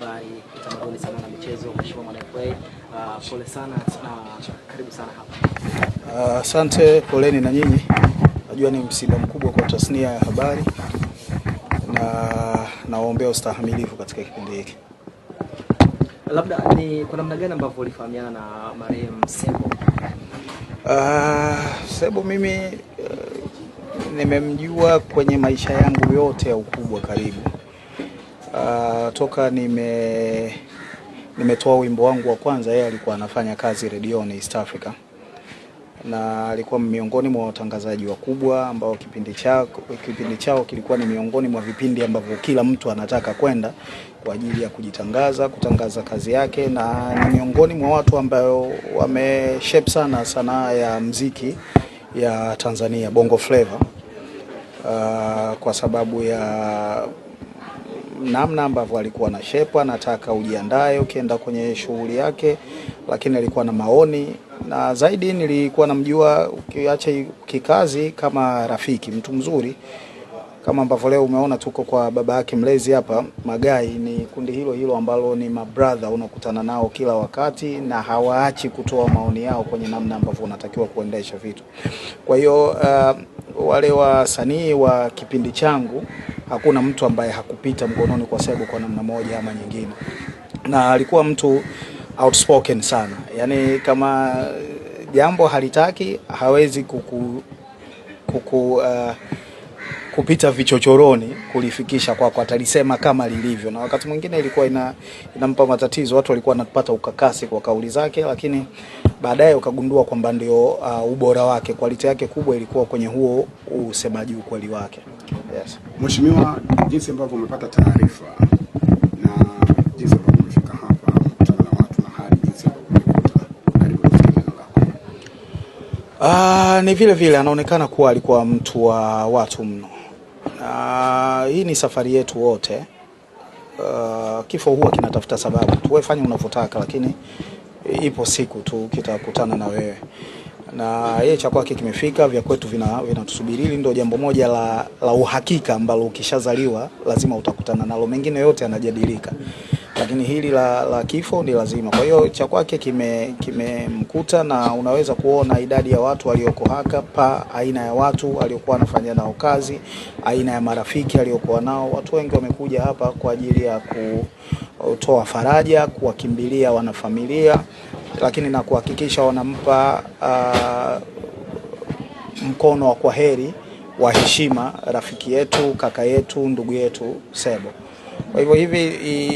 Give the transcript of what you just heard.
habari, utamaduni sana na michezo, Mheshimiwa Mwanaifei. Pole sana na karibu sana hapa. Asante, poleni na nyinyi. Najua ni msiba mkubwa kwa tasnia ya habari na nawaombea ustahimilivu katika kipindi hiki. Labda ni kwa namna gani ambavyo ulifahamiana na marehemu Sebo? Sebo mimi nimemjua kwenye maisha yangu yote ya ukubwa karibu. Toka nimetoa wimbo wangu wa kwanza, yeye alikuwa anafanya kazi redioni East Africa. Na alikuwa miongoni mwa watangazaji wakubwa ambao kipindi chao kilikuwa ni miongoni mwa vipindi ambavyo kila mtu anataka kwenda kwa ajili ya kutangaza kazi yake, na ni miongoni mwa watu ambao wameshape sana sanaa ya muziki ya Tanzania, Bongo Flava, kwa sababu ya namna ambavyo alikuwa na shape, anataka ujiandae ukienda kwenye shughuli yake, lakini alikuwa na maoni, na zaidi nilikuwa namjua ukiacha kikazi kama rafiki, mtu mzuri. Kama ambavyo leo umeona tuko kwa baba yake mlezi hapa, Magai, ni kundi hilo ambalo ni mabrother, unakutana nao kila wakati na hawaachi kutoa maoni yao kwenye namna ambavyo unatakiwa kuendesha vitu. Kwa hiyo wale wasanii wa kipindi changu, hakuna mtu ambaye hakupita mkononi kwa Sebo kwa namna moja ama nyingine. Na alikuwa mtu outspoken sana. Yaani kama jambo halitaki, hawezi kupita vichochoroni kulifikisha kwako, atalisema kama lilivyo. Na wakati mwingine ilikuwa inampa matatizo, watu walikuwa wanapata ukakasi kwa kauli zake, lakini baadaye ukagundua kwamba ndio ubora wake, quality yake kubwa ilikuwa kwenye huo usemaji, ukweli wake. Yes. Mheshimiwa, jinsi ambavyo umepata taarifa na jinsi ambavyo umefika hapa kukutana na watu na hali jinsi ambavyo umekuta, karibu na neno lako. Ni vile anaonekana kuwa alikuwa mtu wa watu mno. Hii ni safari yetu wote. Kifo huwa kinatafuta sababu. Tuwe fanya unavyotaka, lakini ipo siku tu kitakutana na wewe. Na yeye cha kwake kimefika, vya kwetu vinatusubiri. Ndio jambo moja la uhakika ambalo ukishazaliwa lazima utakutana nalo, mengine yote yanajadilika. Lakini hili la kifo ni lazima. Kwa hiyo cha kwake kimemkuta, na unaweza kuona idadi ya watu walioko hapa, aina ya watu aliokuwa anafanya nao kazi, aina ya marafiki aliokuwa nao. Watu wengi wamekuja hapa kwa ajili ya kutoa faraja, kuwakimbilia wanafamilia, lakini na kuhakikisha wanampa mkono wa kwaheri wa heshima rafiki yetu, kaka yetu, ndugu yetu Sebo. Kwa hivyo hivi